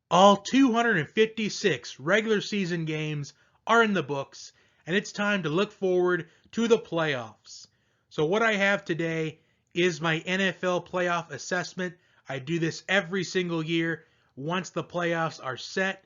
All 256 regular season games are in the books, and it's time to look forward to the playoffs. So what I have today is my NFL playoff assessment. I do this every single year once the playoffs are set.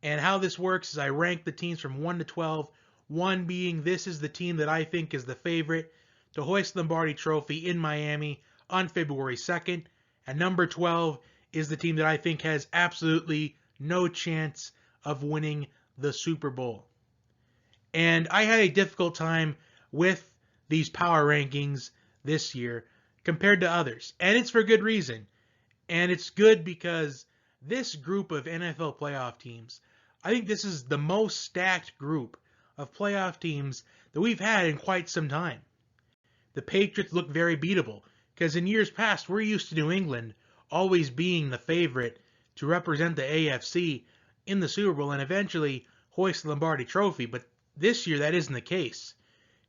And how this works is I rank the teams from 1 to 12, 1 being this is the team that I think is the favorite to hoist the Lombardi Trophy in Miami on February 2nd, and number 12 is the team that I think has absolutely no chance of winning the Super Bowl. And I had a difficult time with these power rankings this year compared to others, and it's for good reason. And it's good because this group of NFL playoff teams, I think this is the most stacked group of playoff teams that we've had in quite some time. The Patriots look very beatable because in years past we're used to New England always being the favorite to represent the AFC in the Super Bowl and eventually hoist the Lombardi Trophy. But this year that isn't the case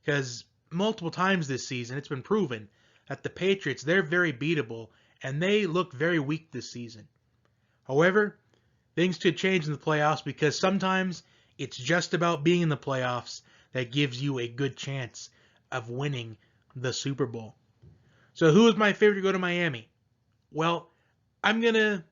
because multiple times this season it's been proven that the Patriots, they're very beatable and they look very weak this season. However, things could change in the playoffs because sometimes it's just about being in the playoffs that gives you a good chance of winning the Super Bowl. So who is my favorite to go to Miami? Well, I'm going to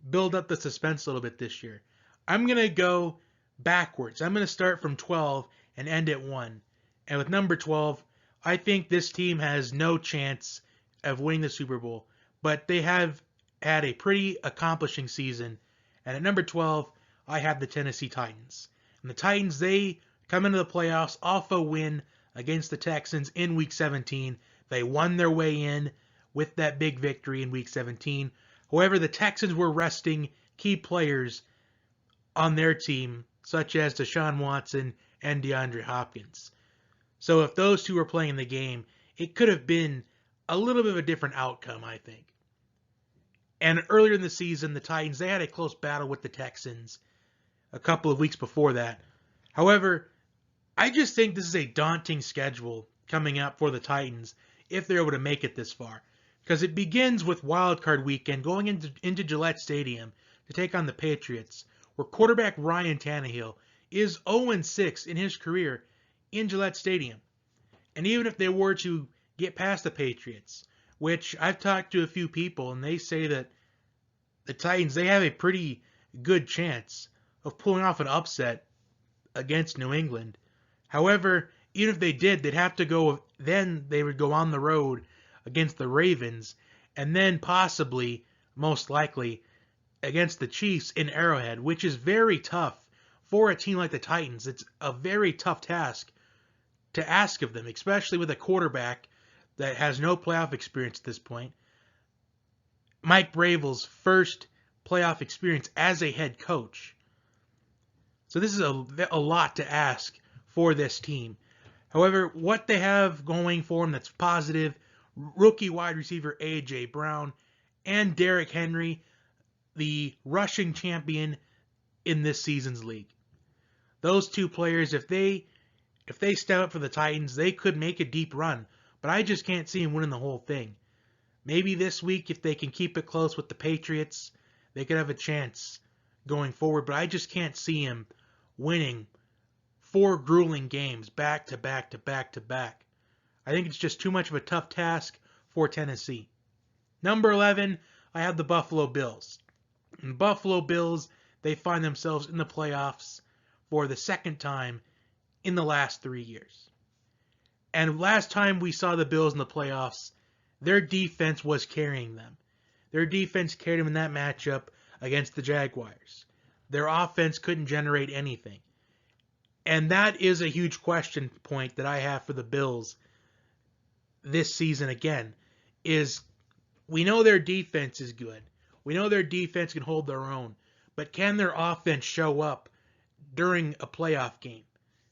build up the suspense a little bit this year. I'm going to go backwards. I'm going to start from 12 and end at 1. And with number 12, I think this team has no chance of winning the Super Bowl, but they have had a pretty accomplishing season. And at number 12, I have the Tennessee Titans. And the Titans, they come into the playoffs off a win against the Texans in Week 17. They won their way in with that big victory in Week 17. However, the Texans were resting key players on their team, such as Deshaun Watson and DeAndre Hopkins. So if those two were playing in the game, it could have been a little bit of a different outcome, I think. And earlier in the season, the Titans, they had a close battle with the Texans a couple of weeks before that. However, I just think this is a daunting schedule coming up for the Titans if they're able to make it this far. Because it begins with Wild Card Weekend going into Gillette Stadium to take on the Patriots, where quarterback Ryan Tannehill is 0-6 in his career in Gillette Stadium. And even if they were to get past the Patriots, which I've talked to a few people, and they say that the Titans, they have a pretty good chance of pulling off an upset against New England. However, even if they did, they'd have to go, then they would go on the road against the Ravens, and then possibly, most likely, against the Chiefs in Arrowhead, which is very tough for a team like the Titans. It's a very tough task to ask of them, especially with a quarterback that has no playoff experience at this point. Mike Bravel's first playoff experience as a head coach. So this is a lot to ask for this team. However, what they have going for them that's positive, rookie wide receiver A.J. Brown and Derrick Henry, the rushing champion in this season's league. Those two players, if they step up for the Titans, they could make a deep run. But I just can't see them winning the whole thing. Maybe this week, if they can keep it close with the Patriots, they could have a chance going forward. But I just can't see them winning 4 grueling games back to back to back to back. I think it's just too much of a tough task for Tennessee. Number 11, I have the Buffalo Bills. And Buffalo Bills, they find themselves in the playoffs for the second time in the last 3 years. And last time we saw the Bills in the playoffs, their defense was carrying them. Their defense carried them in that matchup against the Jaguars. Their offense couldn't generate anything. And that is a huge question point that I have for the Bills this season again, is we know their defense is good. We know their defense can hold their own. But can their offense show up during a playoff game?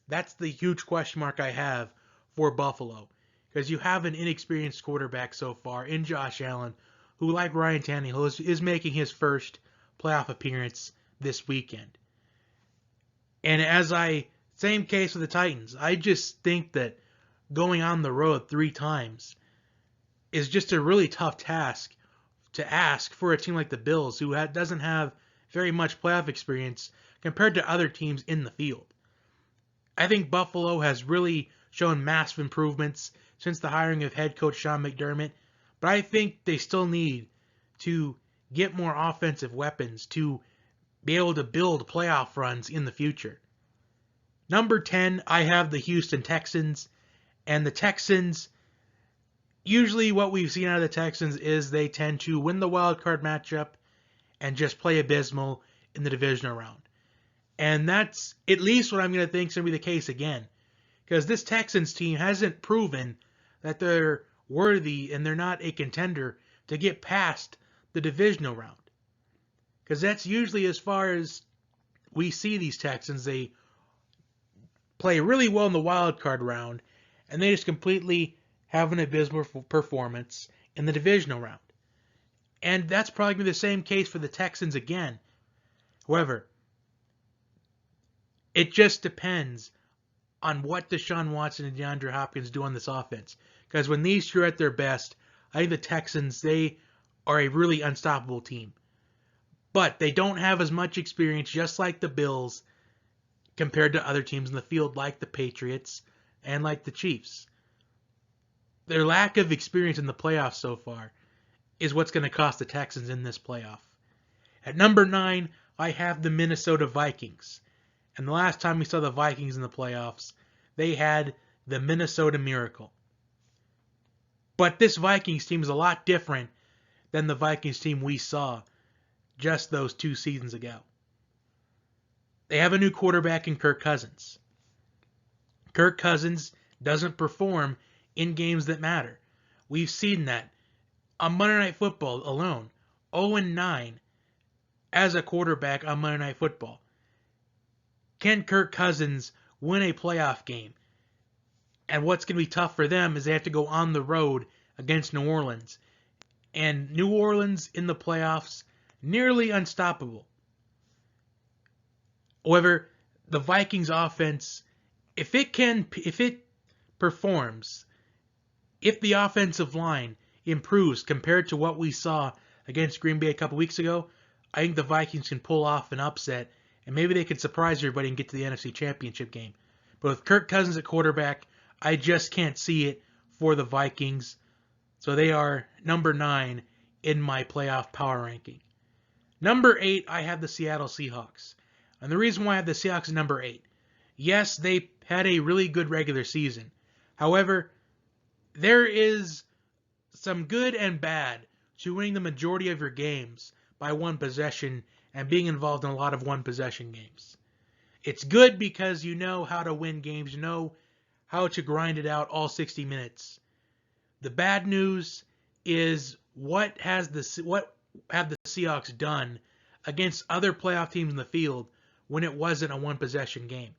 That's the huge question mark I have for Buffalo. Because you have an inexperienced quarterback so far in Josh Allen, who, like Ryan Tannehill, is making his first playoff appearance this weekend. And same case with the Titans. I just think that going on the road 3 times is just a really tough task to ask for a team like the Bills, who doesn't have very much playoff experience compared to other teams in the field. I think Buffalo has really shown massive improvements since the hiring of head coach Sean McDermott, but I think they still need to get more offensive weapons to be able to build playoff runs in the future. Number 10, I have the Houston Texans, and the Texans, usually what we've seen out of the Texans is they tend to win the wild card matchup and just play abysmal in the divisional round. And that's at least what I'm going to think is going to be the case again. Because this Texans team hasn't proven that they're worthy and they're not a contender to get past the divisional round. Because that's usually as far as we see these Texans. They play really well in the wild card round, and they just completely have an abysmal performance in the divisional round. And that's probably going to be the same case for the Texans again. However, it just depends on what Deshaun Watson and DeAndre Hopkins do on this offense. Because when these two are at their best, I think the Texans, they are a really unstoppable team. But they don't have as much experience, just like the Bills, compared to other teams in the field, like the Patriots and like the Chiefs. Their lack of experience in the playoffs so far is what's going to cost the Texans in this playoff. At number 9, I have the Minnesota Vikings. And the last time we saw the Vikings in the playoffs, they had the Minnesota Miracle. But this Vikings team is a lot different than the Vikings team we saw just those 2 seasons ago. They have a new quarterback in Kirk Cousins. Kirk Cousins doesn't perform in games that matter. We've seen that on Monday Night Football alone. 0-9 as a quarterback on Monday Night Football. Can Kirk Cousins win a playoff game? And what's going to be tough for them is they have to go on the road against New Orleans. And New Orleans in the playoffs, nearly unstoppable. However, the Vikings offense, if it performs, if the offensive line improves compared to what we saw against Green Bay a couple weeks ago, I think the Vikings can pull off an upset, and maybe they can surprise everybody and get to the NFC Championship game. But with Kirk Cousins at quarterback, I just can't see it for the Vikings. So they are number 9 in my playoff power ranking. Number 8, I have the Seattle Seahawks. And the reason why I have the Seahawks at number 8, yes, they had a really good regular season. However, there is some good and bad to winning the majority of your games by one possession and being involved in a lot of one possession games. It's good because you know how to win games, you know how to grind it out all 60 minutes. The bad news is what have the Seahawks done against other playoff teams in the field when it wasn't a one possession game.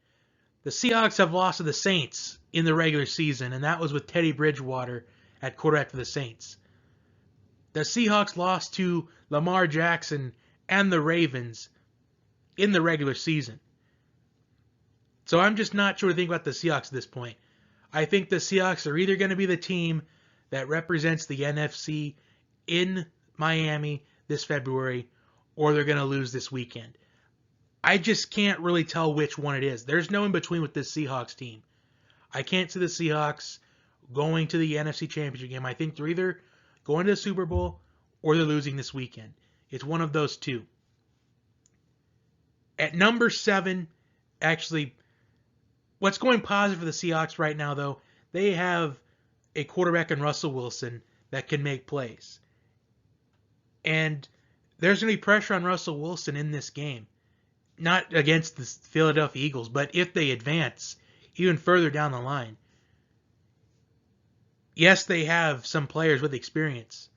The Seahawks have lost to the Saints in the regular season, and that was with Teddy Bridgewater at quarterback for the Saints. The Seahawks lost to Lamar Jackson and the Ravens in the regular season. So I'm just not sure to think about the Seahawks at this point. I think the Seahawks are either going to be the team that represents the NFC in Miami this February, or they're going to lose this weekend. I just can't really tell which one it is. There's no in between with this Seahawks team. I can't see the Seahawks going to the NFC Championship game. I think they're either going to the Super Bowl or they're losing this weekend. It's one of those two. At number 7, actually, what's going positive for the Seahawks right now, though, they have a quarterback in Russell Wilson that can make plays. And there's going to be pressure on Russell Wilson in this game. Not against the Philadelphia Eagles, but if they advance even further down the line. Yes, they have some players with experience,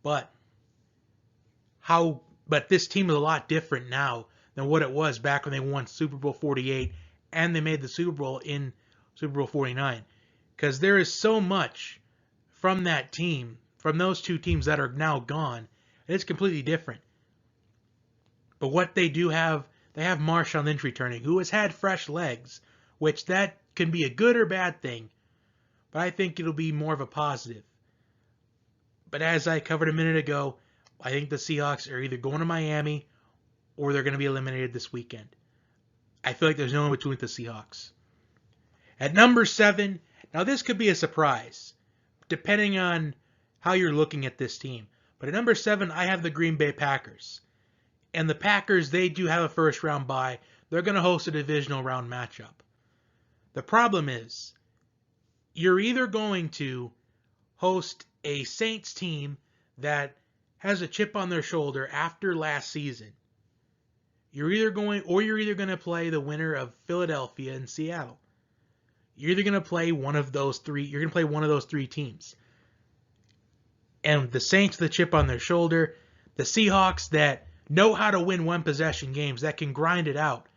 but this team is a lot different now than what it was back when they won Super Bowl 48 and they made the Super Bowl in Super Bowl 49. Because there is so much from that team, from those two teams that are now gone, and it's completely different. But what they do have, they have Marshawn Lynch returning, who has had fresh legs, which that can be a good or bad thing, but I think it'll be more of a positive. But as I covered a minute ago, I think the Seahawks are either going to Miami or they're going to be eliminated this weekend. I feel like there's no in between with the Seahawks. At number 7, now this could be a surprise, depending on how you're looking at this team. But at number 7, I have the Green Bay Packers. And the Packers, they do have a first round bye. They're going to host a divisional round matchup. The problem is, you're either going to host a Saints team that has a chip on their shoulder after last season. You're either going to play the winner of Philadelphia and Seattle. You're either going to play one of those three. You're going to play one of those three teams. And the Saints with the chip on their shoulder, the Seahawks that know how to win one possession games, that can grind it out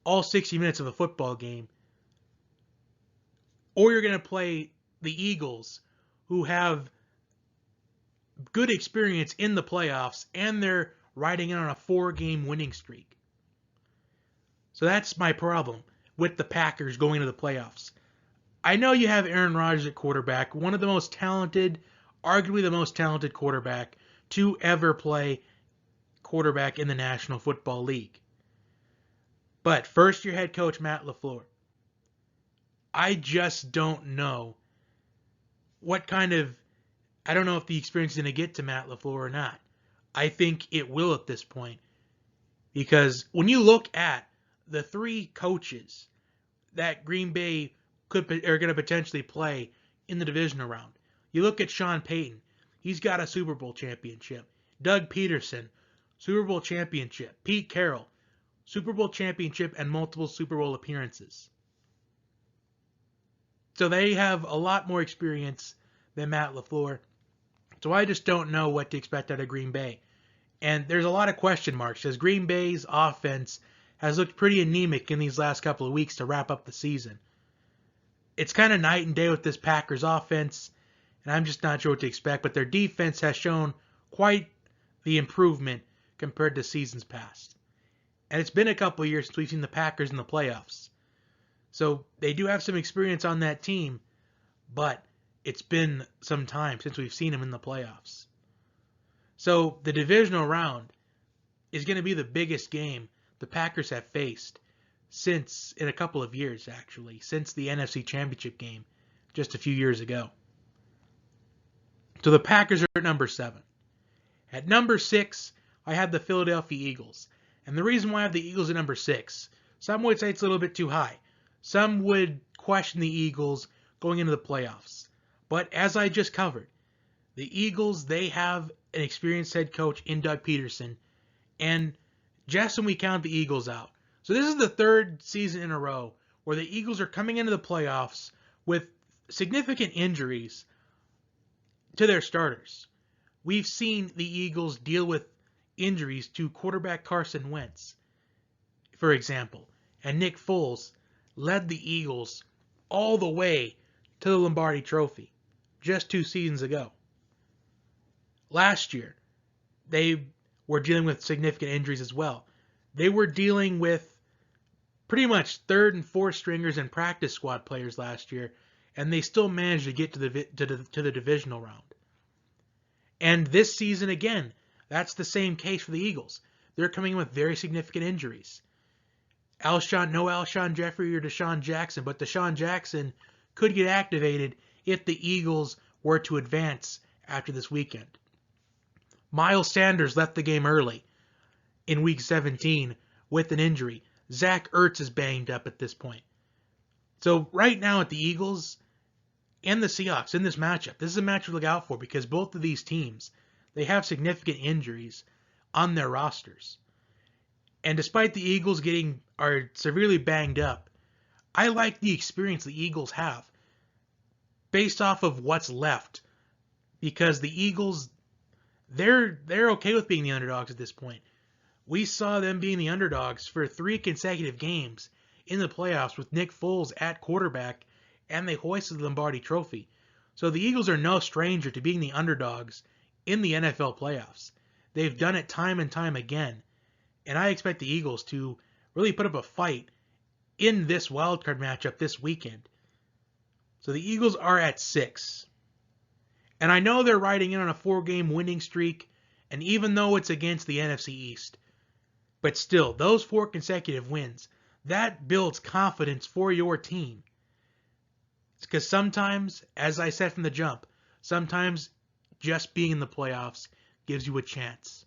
all 60 minutes of a football game. Or you're going to play the Eagles, who have good experience in the playoffs, and they're riding in on a 4-game winning streak. So that's my problem with the Packers going to the playoffs. I know you have Aaron Rodgers at quarterback, one of the most talented, arguably the most talented quarterback to ever play quarterback in the National Football League. But first-year head coach Matt LaFleur, I just don't know I don't know if the experience is going to get to Matt LaFleur or not. I think it will at this point. Because when you look at the 3 coaches that Green Bay are going to potentially play in the divisional round, you look at Sean Payton. He's got a Super Bowl championship. Doug Peterson, Super Bowl championship. Pete Carroll, Super Bowl championship and multiple Super Bowl appearances. So they have a lot more experience than Matt LaFleur. So I just don't know what to expect out of Green Bay. And there's a lot of question marks, as Green Bay's offense has looked pretty anemic in these last couple of weeks to wrap up the season. It's kind of night and day with this Packers offense, and I'm just not sure what to expect. But their defense has shown quite the improvement compared to seasons past. And it's been a couple of years since we've seen the Packers in the playoffs. So they do have some experience on that team, but it's been some time since we've seen them in the playoffs. So the divisional round is going to be the biggest game the Packers have faced in a couple of years, actually, since the NFC Championship game just a few years ago. So the Packers are at number 7. At number 6, I have the Philadelphia Eagles. And the reason why I have the Eagles at number 6, some would say it's a little bit too high. Some would question the Eagles going into the playoffs. But as I just covered, the Eagles, they have an experienced head coach in Doug Peterson. And just when we count the Eagles out. So this is the 3rd season in a row where the Eagles are coming into the playoffs with significant injuries to their starters. We've seen the Eagles deal with injuries to quarterback Carson Wentz, for example. And Nick Foles led the Eagles all the way to the Lombardi Trophy just 2 seasons ago. Last year, they were dealing with significant injuries as well. They were dealing with pretty much 3rd and 4th stringers and practice squad players last year, and they still managed to get to the divisional round. And this season again, that's the same case for the Eagles. They're coming in with very significant injuries. No Alshon Jeffrey or Deshaun Jackson, but Deshaun Jackson could get activated if the Eagles were to advance after this weekend. Miles Sanders left the game early in Week 17 with an injury. Zach Ertz is banged up at this point. So right now at the Eagles and the Seahawks in this matchup, this is a matchup to look out for because both of these teams, they have significant injuries on their rosters. And despite the Eagles are severely banged up, I like the experience the Eagles have based off of what's left. Because the Eagles, they're okay with being the underdogs at this point. We saw them being the underdogs for 3 consecutive games in the playoffs with Nick Foles at quarterback, and they hoisted the Lombardi Trophy. So the Eagles are no stranger to being the underdogs in the NFL playoffs. They've done it time and time again. And I expect the Eagles to really put up a fight in this wildcard matchup this weekend. So the Eagles are at 6. And I know they're riding in on a 4-game winning streak. And even though it's against the NFC East, But still, those 4 consecutive wins, that builds confidence for your team. Because sometimes, as I said from the jump, sometimes just being in the playoffs gives you a chance.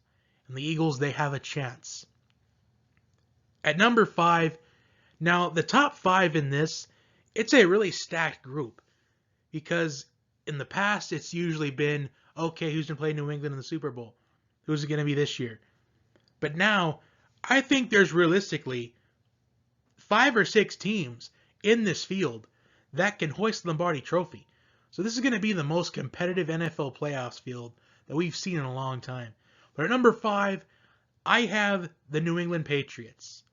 And the Eagles, they have a chance. At number 5, now the top 5 in this, it's a really stacked group. Because in the past, it's usually been, okay, who's going to play New England in the Super Bowl? Who's it going to be this year? But now, I think there's realistically 5 or 6 teams in this field that can hoist the Lombardi Trophy. So this is going to be the most competitive NFL playoffs field that we've seen in a long time. But at number 5, I have the New England Patriots.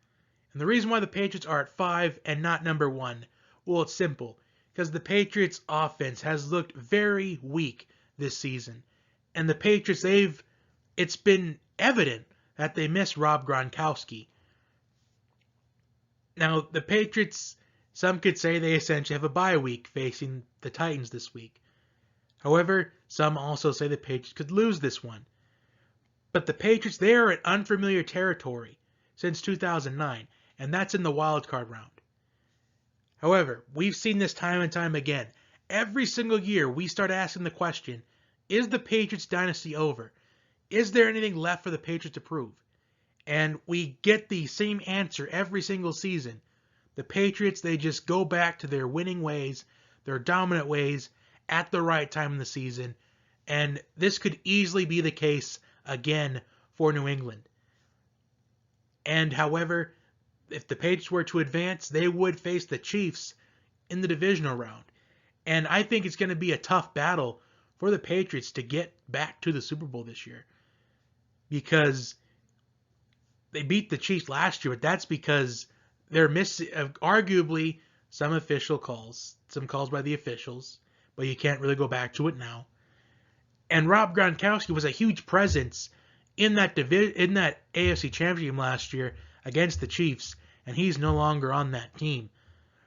And the reason why the Patriots are at 5 and not number 1, well, it's simple. Because the Patriots' offense has looked very weak this season. And the Patriots, it's been evident that they miss Rob Gronkowski. Now, the Patriots, some could say they essentially have a bye week facing the Titans this week. However, some also say the Patriots could lose this one. But the Patriots, they are in unfamiliar territory since 2009, and that's in the wild card round. However, we've seen this time and time again. Every single year, we start asking the question, is the Patriots dynasty over? Is there anything left for the Patriots to prove? And we get the same answer every single season. The Patriots, they just go back to their winning ways, their dominant ways, at the right time in the season. And this could easily be the case again for New England. And however, if the Patriots were to advance, they would face the Chiefs in the divisional round. And I think it's going to be a tough battle for the Patriots to get back to the Super Bowl this year. Because they beat the Chiefs last year, but that's because they're missing, arguably, some official calls. Some calls by the officials, but you can't really go back to it now. And Rob Gronkowski was a huge presence in that AFC Championship game last year against the Chiefs, and he's no longer on that team.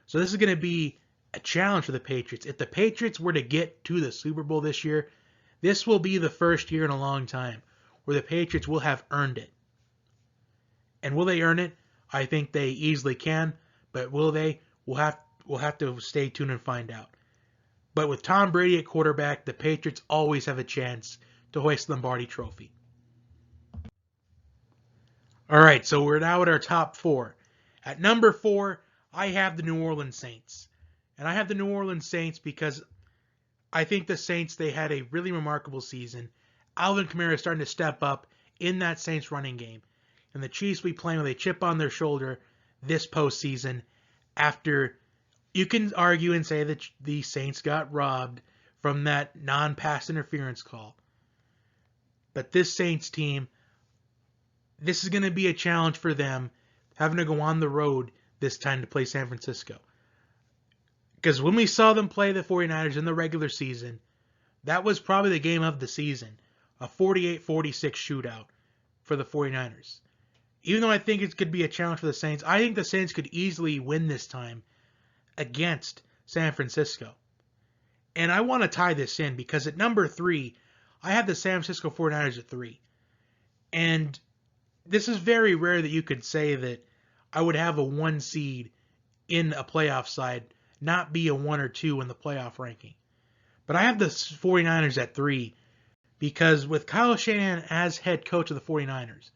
So this is going to be a challenge for the Patriots. If the Patriots were to get to the Super Bowl this year, this will be the first year in a long time where the Patriots will have earned it. And will they earn it? I think they easily can, but will they? We'll have to stay tuned and find out. But with Tom Brady at quarterback, the Patriots always have a chance to hoist the Lombardi Trophy. All right, so we're now at our top 4. At number 4, I have the New Orleans Saints. And I have the New Orleans Saints because I think the Saints, they had a really remarkable season. Alvin Kamara is starting to step up in that Saints running game. And the Chiefs will be playing with a chip on their shoulder this postseason after you can argue and say that the Saints got robbed from that non-pass interference call. But this Saints team, this is going to be a challenge for them, having to go on the road this time to play San Francisco. Because when we saw them play the 49ers in the regular season, that was probably the game of the season. A 48-46 shootout for the 49ers. Even though I think it could be a challenge for the Saints, I think the Saints could easily win this time against San Francisco. And I want to tie this in because at number 3, I have the San Francisco 49ers at 3. And this is very rare that you could say that I would have a 1 seed in a playoff side, not be a 1 or 2 in the playoff ranking. But I have the 49ers at 3 because with Kyle Shanahan as head coach of the 49ers,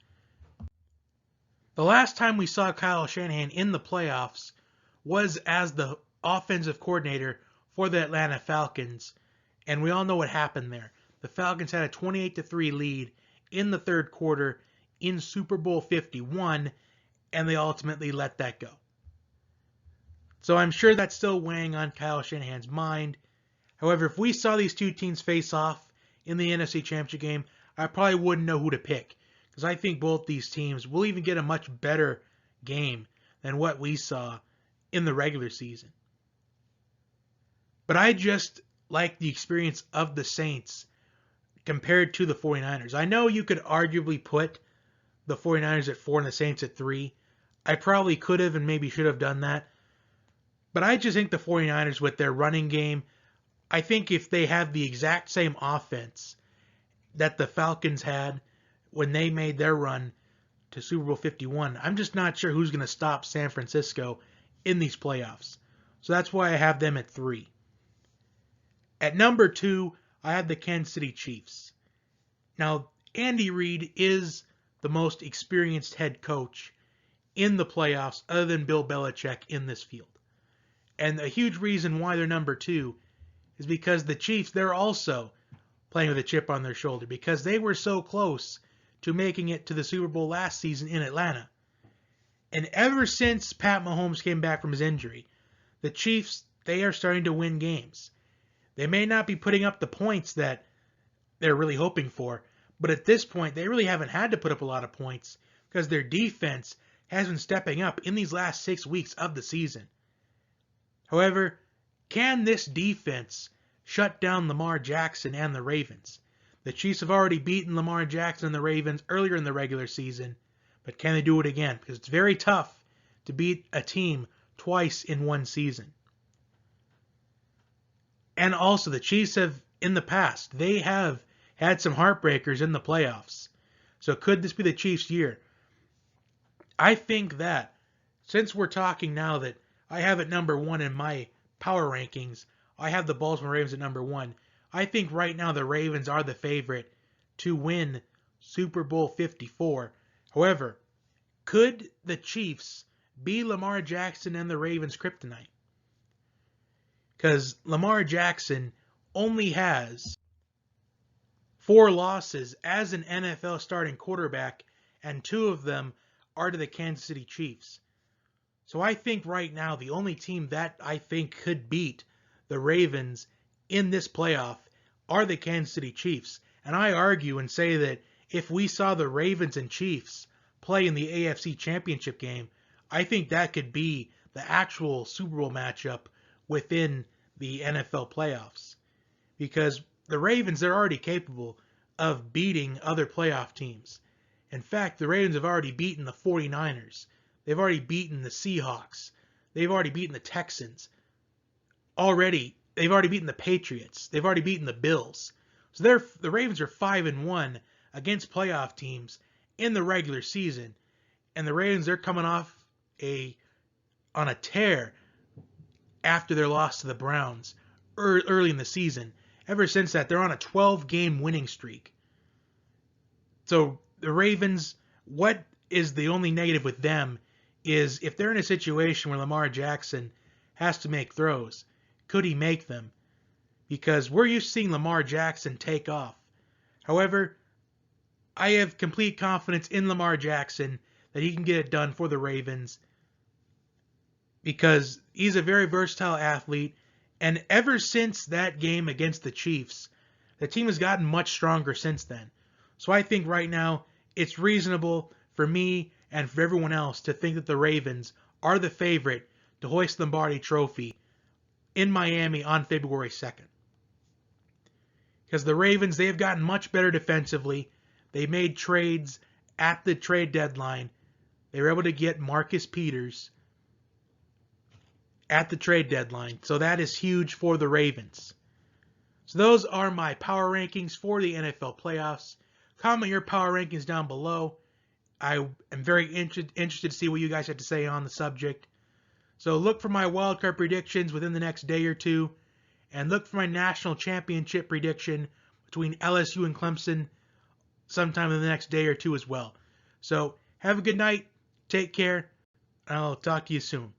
the last time we saw Kyle Shanahan in the playoffs was as the offensive coordinator for the Atlanta Falcons, and we all know what happened there. The Falcons had a 28-3 lead in the third quarter in Super Bowl 51, and they ultimately let that go. So I'm sure that's still weighing on Kyle Shanahan's mind. However, if we saw these two teams face off in the NFC Championship game, I probably wouldn't know who to pick. Because I think both these teams will even get a much better game than what we saw in the regular season. But I just like the experience of the Saints compared to the 49ers. I know you could arguably put the 49ers at 4 and the Saints at 3. I probably could have and maybe should have done that. But I just think the 49ers with their running game, I think if they have the exact same offense that the Falcons had when they made their run, to Super Bowl 51. I'm just not sure who's going to stop San Francisco in these playoffs. So that's why I have them at 3. At number 2, I have the Kansas City Chiefs. Now, Andy Reid is the most experienced head coach in the playoffs other than Bill Belichick in this field. And a huge reason why they're number 2 is because the Chiefs, they're also playing with a chip on their shoulder because they were so close to making it to the Super Bowl last season in Atlanta. And ever since Pat Mahomes came back from his injury, the Chiefs, they are starting to win games. They may not be putting up the points that they're really hoping for, but at this point, they really haven't had to put up a lot of points because their defense has been stepping up in these last 6 weeks of the season. However, can this defense shut down Lamar Jackson and the Ravens? The Chiefs have already beaten Lamar Jackson and the Ravens earlier in the regular season, but can they do it again? Because it's very tough to beat a team twice in one season. And also, the Chiefs have, in the past, they have had some heartbreakers in the playoffs. So could this be the Chiefs' year? I think that, since we're talking now that I have it number 1 in my power rankings, I have the Baltimore Ravens at number 1. I think right now the Ravens are the favorite to win Super Bowl 54. However, could the Chiefs be Lamar Jackson and the Ravens' kryptonite? Because Lamar Jackson only has 4 losses as an NFL starting quarterback, and 2 of them are to the Kansas City Chiefs. So I think right now the only team that I think could beat the Ravens in this playoff are the Kansas City Chiefs. And I argue and say that if we saw the Ravens and Chiefs play in the AFC Championship game, I think that could be the actual Super Bowl matchup within the NFL playoffs. Because the Ravens, they're already capable of beating other playoff teams. In fact, the Ravens have already beaten the 49ers. They've already beaten the Seahawks. They've already beaten the Texans. They've already beaten the Patriots. They've already beaten the Bills. So the Ravens are 5-1 against playoff teams in the regular season. And the Ravens, they're coming off on a tear after their loss to the Browns early in the season. Ever since that, they're on a 12-game winning streak. So the Ravens, what is the only negative with them is if they're in a situation where Lamar Jackson has to make throws, could he make them? Because we're used to seeing Lamar Jackson take off. However, I have complete confidence in Lamar Jackson that he can get it done for the Ravens because he's a very versatile athlete. And ever since that game against the Chiefs, the team has gotten much stronger since then. So I think right now it's reasonable for me and for everyone else to think that the Ravens are the favorite to hoist the Lombardi Trophy in Miami on February 2nd. Because the Ravens, they have gotten much better defensively. They made trades at the trade deadline. They were able to get Marcus Peters at the trade deadline. So that is huge for the Ravens. So those are my power rankings for the NFL playoffs. Comment your power rankings down below. I am very interested to see what you guys have to say on the subject. So look for my wildcard predictions within the next day or two. And look for my national championship prediction between LSU and Clemson sometime in the next day or two as well. So have a good night. Take care. And I'll talk to you soon.